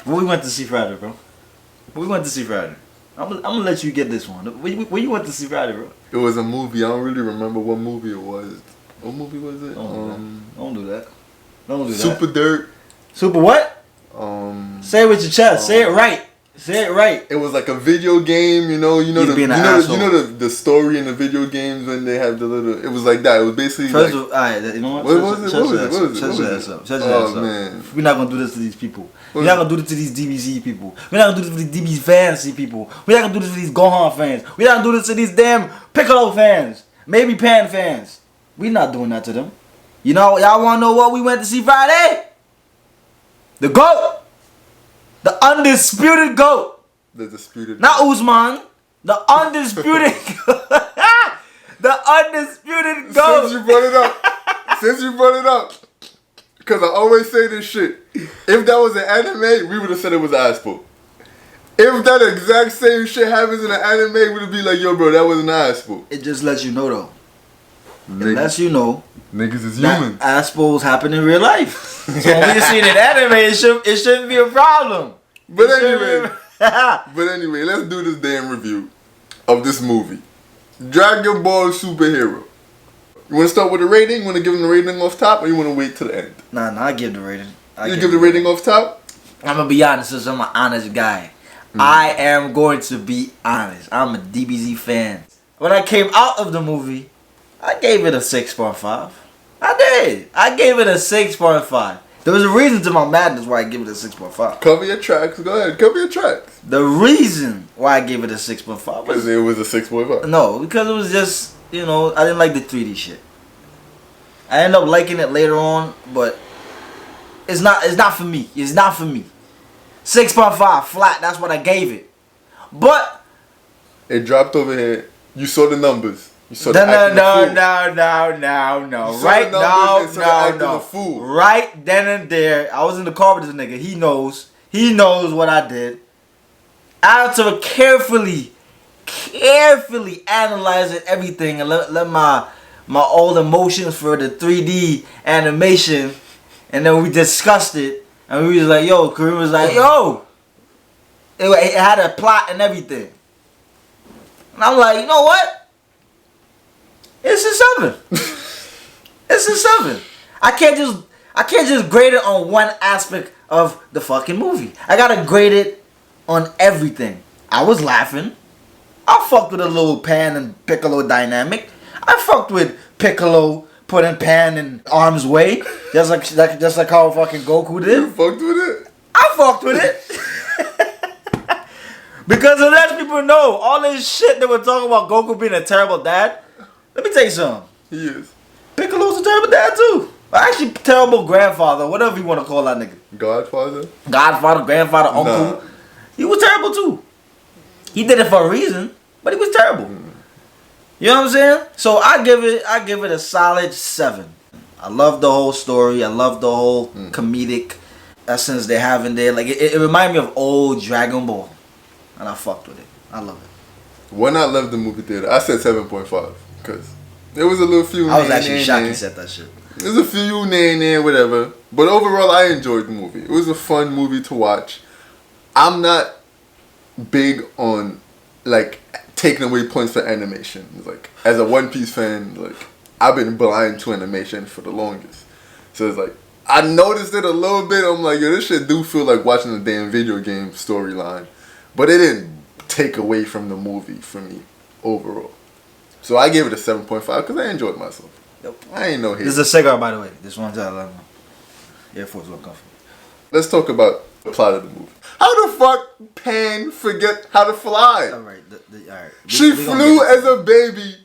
What we went to see Friday, bro? What we went to see Friday? I'm gonna let you get this one. Where you went to see Friday, bro? It was a movie. I don't really remember what movie it was. What movie was it? Don't do that. Don't do that. Super Dirt. Super what? Say it with your chest. Say it right. Say it right. It was like a video game, you know the story in the video games when they have the little. It was like that. It was basically First like. Of, all right, you know what? What was it? Shut your ass up. Oh man, we're not gonna do this to these people. We're not gonna do this to these DBZ people. We're not gonna do this to these DBZ fantasy people. We're not gonna do this to these Gohan fans. We're not gonna do this to these damn Piccolo fans. Maybe Pan fans. We're not doing that to them. You know, y'all wanna know what we went to see Friday? The GOAT. The undisputed GOAT. The disputed. Not Usman. The undisputed GOAT. The undisputed GOAT. Since you brought it up. Because I always say this shit. If that was an anime, we would have said it was Aspo. If that exact same shit happens in an anime, we would be like, yo, bro, that wasn't Aspo. It just lets you know, though. It lets you know. Niggas is human. Aspos happen in real life. So when we see it in anime, it shouldn't be a problem. But anyway, let's do this damn review of this movie. Dragon Ball Superhero. You want to start with a rating? You want to give them the rating off top, or you want to wait till the end? Nah, I give the rating. You give the rating off top? I'm going to be honest, since I'm an honest guy. I am going to be honest. I'm a DBZ fan. When I came out of the movie, I gave it a 6.5. I did. I gave it a 6.5. There was a reason to my madness why I give it a 6.5. Cover your tracks. Go ahead. Cover your tracks. The reason why I gave it a 6.5 was... Because it was a 6.5? No, because it was just, you know, I didn't like the 3D shit. I ended up liking it later on, but it's not for me. It's not for me. 6.5 flat, that's what I gave it. But... It dropped over here. You saw the numbers. You saw no. Right now, right then and there, I was in the car with this nigga. He knows what I did. After carefully analyzing everything and let my old emotions for the 3D animation, and then we discussed it, and we was like, yo, Kareem was like, yo, it had a plot and everything, and I'm like, you know what? It's a 7. It's a 7. I can't just grade it on one aspect of the fucking movie. I gotta grade it on everything. I was laughing. I fucked with a little Pan and Piccolo dynamic. I fucked with Piccolo putting Pan in harm's way, just like how fucking Goku did. You fucked with it? I fucked with it. Because it lets people know all this shit that we're talking about Goku being a terrible dad. Let me tell you something. He is. Piccolo's a terrible dad too. Actually, terrible grandfather, whatever you want to call that nigga. Godfather, grandfather, uncle. Nah. He was terrible too. He did it for a reason, but he was terrible. You know what I'm saying? So I give it a solid 7. I love the whole story. I love the whole comedic essence they have in there. Like it reminded me of old Dragon Ball, and I fucked with it. I love it. When I left the movie theater, I said 7.5 because there was a little few. I was actually shocked you said that shit. There's a few whatever, but overall I enjoyed the movie. It was a fun movie to watch. I'm not big on like taking away points for animation. Like as a One Piece fan, like I've been blind to animation for the longest. So it's like I noticed it a little bit. I'm like, yo, this shit do feel like watching a damn video game storyline, but it didn't take away from the movie for me overall. So I gave it a 7.5 because I enjoyed myself. Yep. I ain't no hate. This is a cigar, by the way. This one's out of Air Force One comfort. Let's talk about the plot of the movie. How the fuck Pan forget how to fly? All right. All right. She flew as a baby,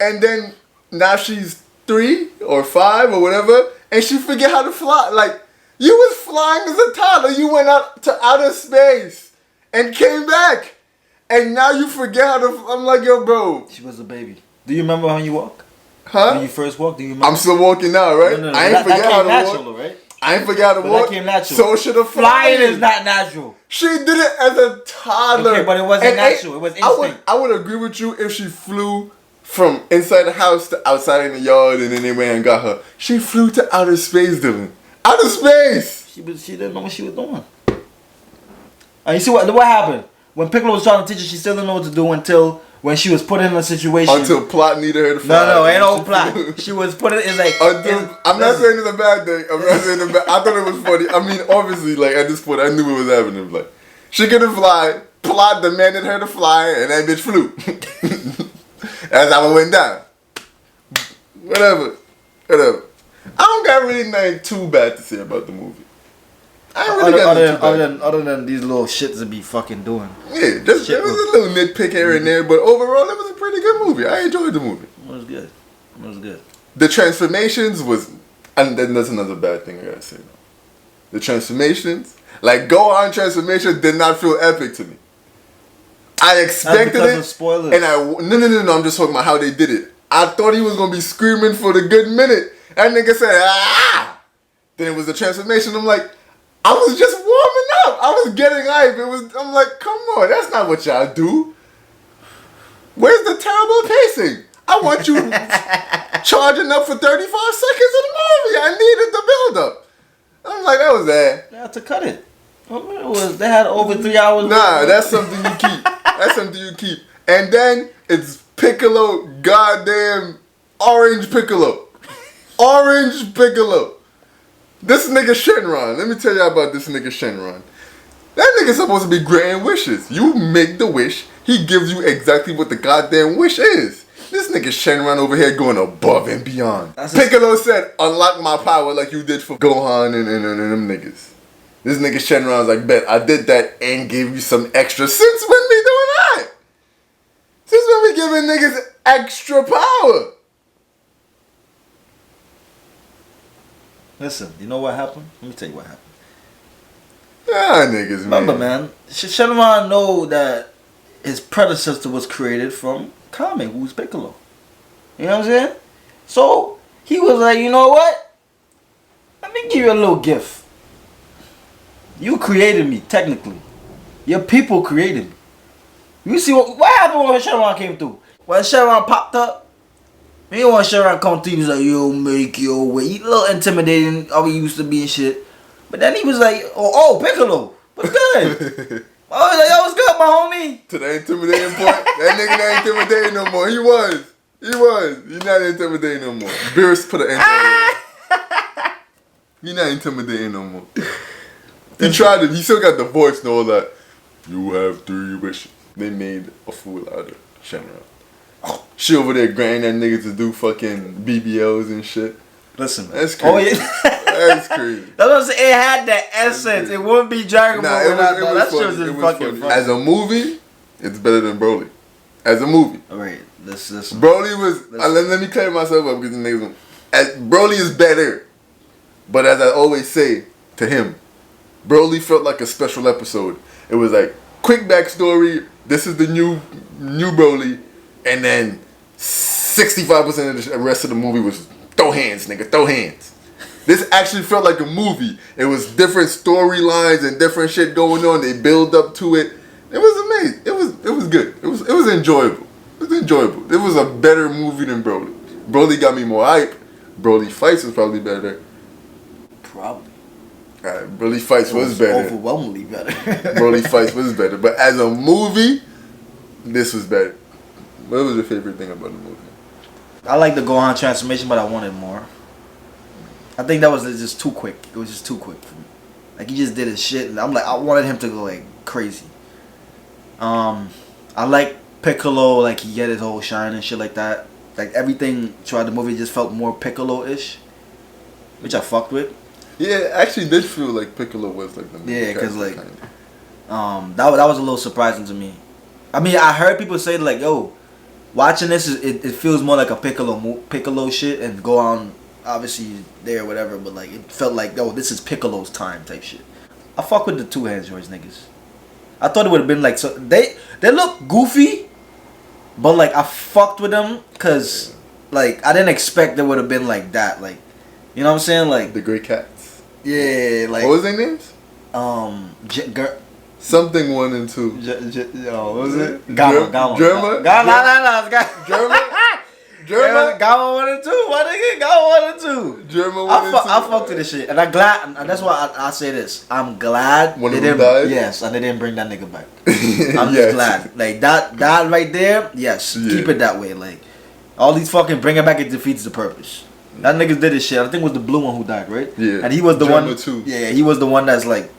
and then now she's 3 or 5 or whatever, and she forget how to fly. Like, you was flying as a toddler. You went out to outer space and came back, and now you forget how to. I'm like, yo, bro. She was a baby. Do you remember when you walk? Huh? When you first walked, do you remember? I'm still walking now, right? No. I ain't forget how to natural, walk. Right? I ain't forget how to walk. That came natural. So should have flying is not natural. She did it as a toddler. Okay, but it wasn't natural. It was instinct. I would agree with you if she flew from inside the house to outside in the yard and then they went and got her. She flew to outer space, Dylan. Outer space! She didn't know what she was doing. And you see what happened? When Piccolo was trying to teach her, she still didn't know what to do until when she was put in a situation. Until plot needed her to fly. No, ain't no plot. She was put in. It's like. I'm not saying it's a bad thing. I'm not saying it's bad. I thought it was funny. I mean, obviously, like at this point, I knew it was happening. Like she couldn't fly. Plot demanded her to fly, and that bitch flew. That's how it went down. Whatever. I don't got really nothing too bad to say about the movie. I don't really got nothing too bad. Other than these little shits that be fucking doing. Yeah, there was a little nitpick here and there, but overall, it was a pretty good movie. I enjoyed the movie. It was good. The transformations was, and then that's another bad thing I gotta say. The transformations, like Gohan transformation, did not feel epic to me. I expected it, of spoilers. and no. I'm just talking about how they did it. I thought he was gonna be screaming for the good minute. That nigga said, ah! Then it was the transformation. I'm like, I was just warming up. I was getting hype. I'm like, come on, that's not what y'all do. Where's the terrible pacing? I want you charging up for 35 seconds of the movie. I needed the build up. I'm like, that was that. They had to cut it. They had over 3 hours. Nah, that's something you keep. And then it's Piccolo, goddamn Orange Piccolo. This nigga Shenron. Let me tell y'all about this nigga Shenron. That nigga's supposed to be granting wishes. You make the wish, he gives you exactly what the goddamn wish is. This nigga Shenron over here going above and beyond. Piccolo said, unlock my power like you did for Gohan and them niggas. This nigga Shenron's like, bet, I did that and gave you some extra. Since when we doing that? Since when we giving niggas extra power? Listen, you know what happened? Let me tell you what happened. Ah, niggas, Remember, man, Shenron know that his predecessor was created from Kame, who's Piccolo. You know what I'm saying? So, he was like, you know what? Let me give you a little gift. You created me, technically. Your people created me. You see what happened when Shenron came through? When Shenron popped up, me and when Shenron come through, he was like, yo, make your way. He a little intimidating, how he used to be and shit. But then he was like, oh Piccolo, what's good? I was like, yo, what's good, my homie? To the intimidating point, that nigga not intimidating no more. He was. He's not intimidating no more. Beerus put an end to it. He not intimidating no more. He tried it. He still got the voice and all that. You have 3 wishes. They made a fool out of Shenron. She over there granting that nigga to do fucking BBLs and shit. Listen, that's crazy. Oh, yeah. That's crazy. That's what I'm saying. It had that essence. It wouldn't be Dragon Ball without that. That shit was just fucking funny. As a movie, it's better than Broly. As a movie. Alright, listen. Broly was. Let me clear myself up because the niggas. Broly is better. But as I always say to him, Broly felt like a special episode. It was like quick backstory. This is the new Broly, and then 65% of the rest of the movie was throw hands, nigga, throw hands. This actually felt like a movie. It was different storylines and different shit going on. They build up to it. It was amazing. It was good. It was enjoyable. It was enjoyable. It was a better movie than Broly. Broly got me more hype. Broly Fights was probably better. Probably. Broly Fights was better. Overwhelmingly better. Broly Fights was better. But as a movie, this was better. What was your favorite thing about the movie? I like the Gohan transformation, but I wanted more. I think that was just too quick. It was just too quick for me. Like, he just did his shit, and I'm like, I wanted him to go like crazy. I like Piccolo, like he get his whole shine and shit like that. Like everything throughout the movie just felt more Piccolo-ish, which I fucked with. Yeah, it actually did feel like Piccolo was like the main because like kinda. that was a little surprising to me. I mean, I heard people say like, yo, watching this it feels more like a Piccolo shit, and Gohan obviously there or whatever, but like it felt like, yo, this is Piccolo's time type shit. I fuck with the 2 androids niggas. I thought it would have been like, so they look goofy, but like I fucked with them because like I didn't expect they would have been like that, like, you know what I'm saying, like the Great Cats. Yeah, like what was their names? Something 1 and 2. What was it? Gamma. Germa? No. German? Got 1 and 2. My nigga got 1 and 2. German 1 I and 2. fucked with this shit, and I'm glad. And that's why I say this. I'm glad One they of them didn't. died? Yes, and they didn't bring that nigga back. I'm Yes. just glad. Like that right there. Yes, Yeah. keep it that way. Like all these fucking bring it back. It defeats the purpose. That nigga did his shit. I think it was the blue one who died, right? Yeah. And he was the German one. too. Yeah, he was the one that's like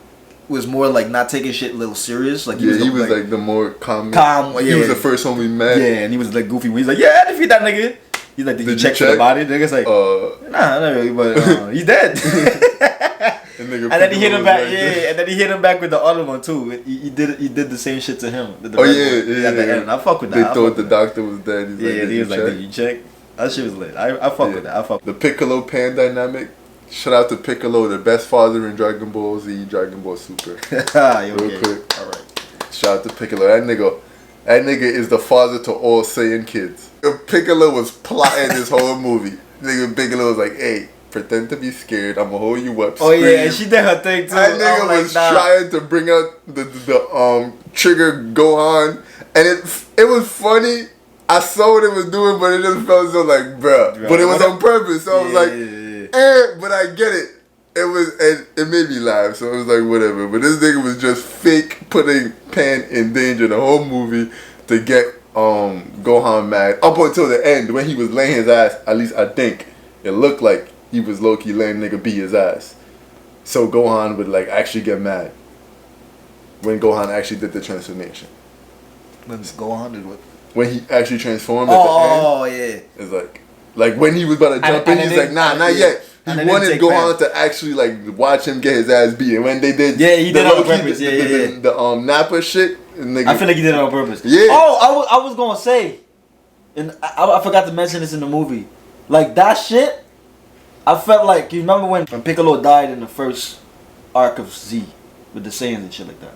was more like not taking shit a little serious. Like He was like the more calm. Calm, He yeah. was the first one we met. yeah, and he was like goofy. He's like, yeah, I defeat that nigga. He's like, did you check for the body? The nigga's like, nah, not really, but he's dead. And then he hit him back, and then he hit him back with the other one too. He did the same shit to him. Yeah. At the end. I fuck with that. They thought the doctor was dead. He's Yeah, like, he was like, did you check? That shit was lit. I fuck with that. I fuck. The Piccolo Pan dynamic. Shout out to Piccolo, the best father in Dragon Ball Z, Dragon Ball Super. Real quick. All right. Shout out to Piccolo. That nigga is the father to all Saiyan kids. Piccolo was plotting this whole movie. Nigga Piccolo was like, hey, pretend to be scared. I'ma hold you up. Oh yeah, and she did her thing too. That nigga was trying to bring out the trigger Gohan, and it was funny. I saw what it was doing, but it just felt so like, bruh. But it was on purpose, so I was like, but I get it. It made me laugh, so it was like whatever. But this nigga was just fake putting Pan in danger the whole movie to get Gohan mad up until the end when he was laying his ass. At least I think it looked like he was low key letting nigga beat his ass, so Gohan would like actually get mad when Gohan actually did the transformation. When Gohan did what? When he actually transformed at the end. Oh yeah. It's like when he was about to jump in, he's like, nah, not yet. He wanted Gohan to actually like watch him get his ass beat. And when they did, he did it on purpose. The Nappa shit. Nigga, I feel like he did it on purpose. Yeah. Oh, I was gonna say, and I forgot to mention this in the movie. Like that shit, I felt like you remember when Piccolo died in the first arc of Z with the Saiyans and shit like that.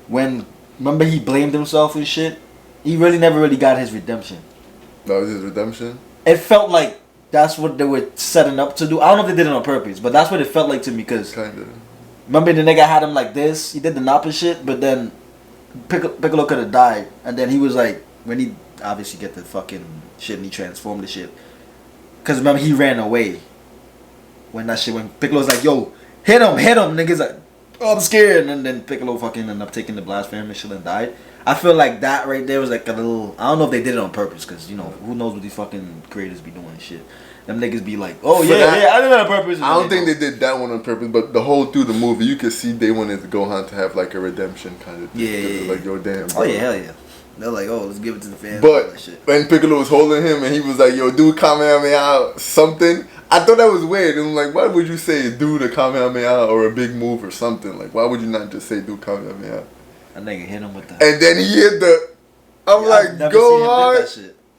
When remember he blamed himself and shit. He really never really got his redemption. That was his redemption? It felt like that's what they were setting up to do. I don't know if they did it on purpose, but that's what it felt like to me. Because Kinda. remember the nigga had him like this. He did the Nappa shit, but then Piccolo could have died. And then he was like, when he obviously get the fucking shit and he transformed the shit. Because remember he ran away. When Piccolo's like, yo, hit him. Niggas like, oh, I'm scared. And then Piccolo fucking ended up taking the blast from him and shit and died. I feel like that right there was like a little. I don't know if they did it on purpose, because you know who knows what these fucking creators be doing and shit. Them niggas be like, oh yeah, I did it on purpose. I don't think they did that one on purpose, but the whole through the movie, you could see they wanted Gohan to have like a redemption kind of thing. Yeah. Like, yo, damn. Bro. Oh yeah, hell yeah. They're like, oh, let's give it to the fans. But that shit. when Piccolo was holding him and he was like, yo, do Kamehameha something, I thought that was weird. And I'm like, why would you say do the Kamehameha or a big move or something? Like, why would you not just say do Kamehameha? That nigga hit him with that. And then he hit the. I'm like, go hard.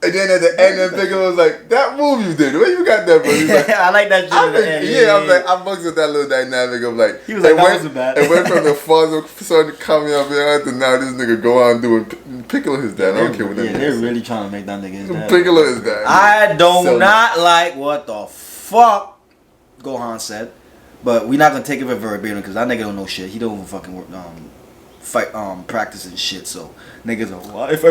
And then at the end, then Piccolo was like, that move you did, where you got that, bro? He's like, I like that shit. I was like, I fucks with that little dynamic of like, he was like, that wasn't bad. It went from the father starting to come up here to now this nigga go on doing Piccolo his dad. I don't care what that is. They're really trying to make that nigga his dad. Piccolo is dad. I do not like what the fuck Gohan said, but we're not gonna take it for verbatim because that nigga don't know shit. He don't even fucking work, practice and shit. So niggas are well, if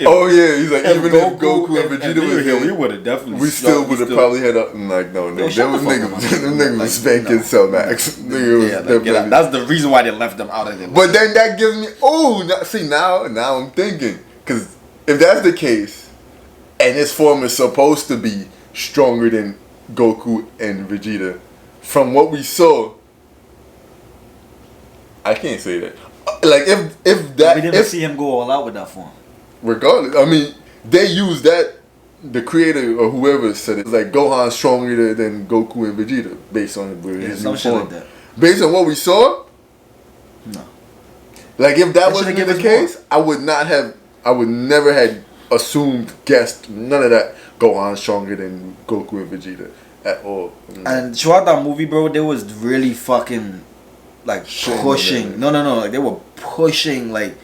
oh yeah, he's like even if Goku and Vegeta was here, we would have definitely we still would have probably had a like no there was niggas was spanking Cellmax. That's the reason why they left them out of there. But then that gives me now I'm thinking, because if that's the case and his form is supposed to be stronger than Goku and Vegeta, from what we saw, I can't say that. Like if that we didn't see him go all out with that form. Regardless, I mean they use that. The creator or whoever said it, like Gohan's stronger than Goku and Vegeta based on his new form. Like that. Based on what we saw, no. Like if that wasn't the case, I would never had assumed, guessed none of that. Gohan's stronger than Goku and Vegeta at all. And throughout that movie, bro, they was really fucking like pushing. No, like they were pushing like,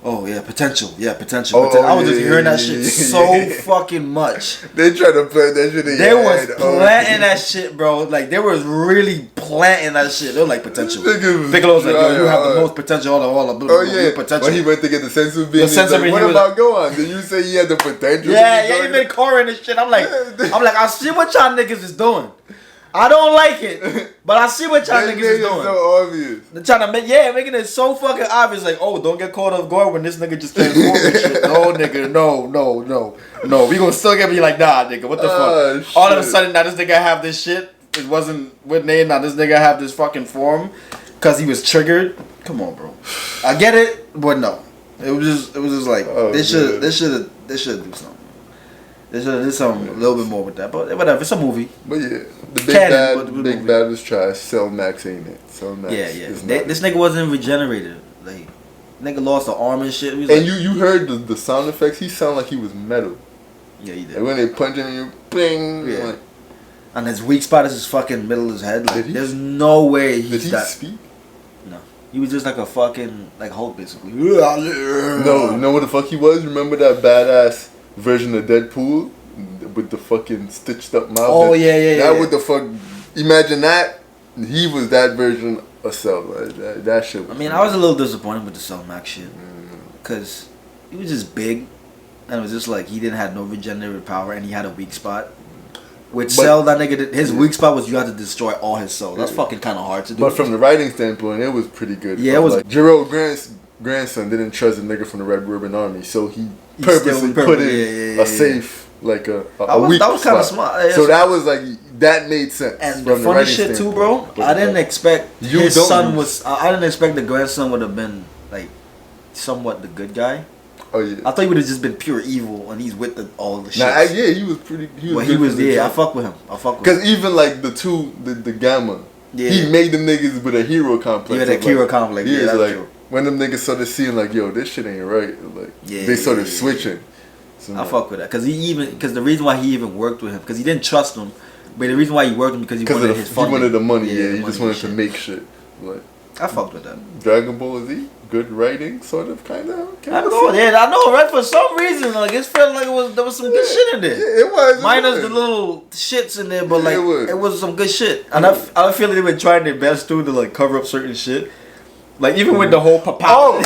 oh yeah, potential. I was just hearing that shit so fucking much. They tried to plant that shit in They was planting that shit, bro. Like they was really planting that shit. They were like potential. Nigga Piccolo's like, yo, you have the dry. most potential, all the Oh yeah, potential. when he went to get the Sensu bean, Sensu like, bean, what he was about Gohan? Did you say he had the potential? Yeah, even Korra and shit. I'm like, I see what y'all niggas is doing. I don't like it, but I see what y'all niggas is doing. So obvious. They're trying to making it so fucking obvious. Like, oh, don't get caught off guard when this nigga just transforms and shit. No, nigga, no. We gonna still get me like, nah, nigga, what the fuck? Shit. All of a sudden, now this nigga have this shit. It wasn't with name. Now this nigga have this fucking form because he was triggered. Come on, bro. I get it, but no. It was just like they should do something. They should do something a little bit more with that, but whatever. It's a movie. But yeah, the big bad was trash. Cell Max ain't it? Cell Max. Yeah. This nigga wasn't regenerated. Like, nigga lost the arm and shit. And like, you heard the sound effects. He sounded like he was metal. Yeah, he did. Like when they punch him, you bling. Yeah. Like, and his weak spot is his fucking middle of his head. Like, Did he- there's no way he's did he that. speak? No, he was just like a fucking like Hulk basically. No, you know what the fuck he was? Remember that badass version of Deadpool with the fucking stitched up mouth? Oh yeah. That what the fuck? Imagine that. He was that version of Cell. That shit. Was I was a little disappointed with the Cell Max shit because he was just big, and it was just like he didn't have no regenerative power, and he had a weak spot. With Cell, that nigga, his weak spot was you had to destroy all his cells. That's fucking kind of hard to do. But from the writing standpoint, it was pretty good. Yeah, it was. Like, Jiro grandson didn't trust the nigga from the Red Ribbon Army, so he purposely put in a safe, like a weak that was kind of spot. smart. So that was like, that made sense. And from the funny shit too, bro. I didn't expect his son was. I didn't expect the grandson would have been like somewhat the good guy. Oh yeah. I thought he would have just been pure evil, and he's with all the shit. Nah, yeah, he was pretty. I fuck with him. Because even like the Gamma, he made them niggas with a hero complex. Yeah, that hero complex. He Yeah, was that's like, true. when them niggas started seeing like, yo, this shit ain't right. Like, they started switching. So, I fuck with that because the reason why he even worked with him because he didn't trust him, but the reason why he worked with him because he wanted his funding. He wanted the money. Yeah, he just wanted to make shit. Like, I fucked with that. Dragon Ball Z, good writing, sort of, kind of. I know, right? For some reason, like it felt like there was some good shit in there. Yeah, it was. Minus the little shits in there, but like it was some good shit. And I feel like they've been trying their best too to like cover up certain shit. Like even with the whole papa. Oh,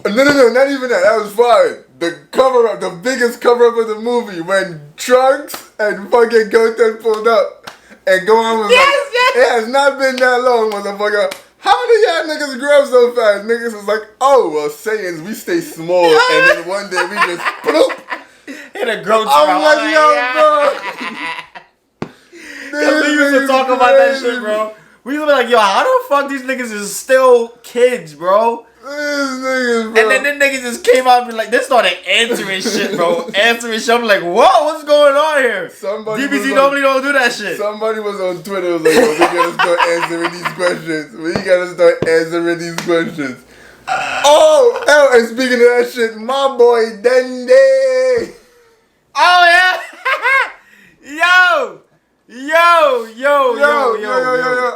no, not even that. That was fine. The cover up, the biggest cover up of the movie when Trunks and fucking Goten pulled up and Gohan was like, it has not been that long, motherfucker. How do y'all niggas grow so fast? Niggas was like, oh, well, Saiyans, we stay small, and then one day we just bloop. In a growth I'm like, yo, bro. We used to talk about that shit, bro. We used to be like, yo, how the fuck these niggas is still kids, bro? These niggas, bro. And then them niggas just came out and be like, they started answering shit, bro. Answering shit. I'm like, whoa, what's going on here? DBZ normally don't do that shit. Somebody was on Twitter was like, yo, we gotta start answering these questions. We gotta start answering these questions. Oh, and speaking of that shit, my boy Dende. Oh, yeah. Yo.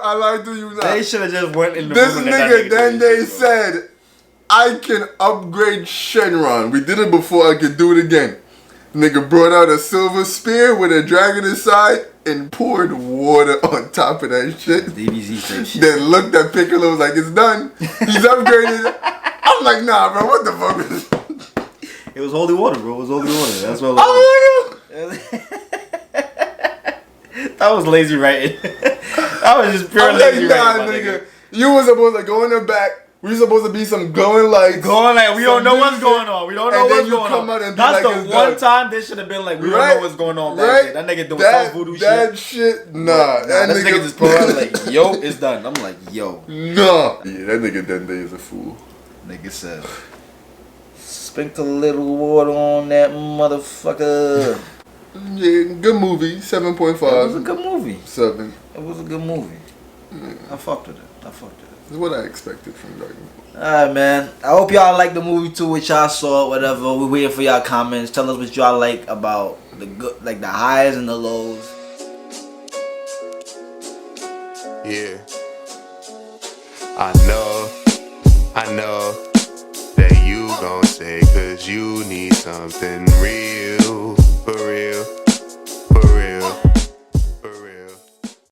I lied to you now. They should have just went in the This movie nigga Dende said, I can upgrade Shenron. We did it before, I can do it again. Nigga brought out a silver spear with a dragon inside and poured water on top of that shit. DBZ type shit. Then looked at Piccolo, was like, it's done. He's upgraded. I'm like, nah, bro, what the fuck is this? It was holy water, bro. It was holy water. That's what it was. That was lazy writing. That was just pure lazy writing. Nigga. You was supposed to go in the back. We supposed to be some glowing lights. We don't know what's going on. We don't know what's going on. That's like the one time they should have been like, we don't know what's going on back there. That nigga doing some voodoo shit. That shit, nah. That nigga just put out like, yo, it's done. I'm like, yo. Nah. Yeah, that nigga Dende is a fool. Nigga said, sprinkle a little water on that motherfucker. Yeah, good movie. 7.5. It was a good movie. 7. It was a good movie. I fucked with it. It's what I expected from Dragon Ball. Alright, man. I hope y'all like the movie too, what y'all saw, whatever. We're waiting for y'all comments. Tell us what y'all like about the good, like the highs and the lows. Yeah. I know that you gon' say 'cause you need something real, for real.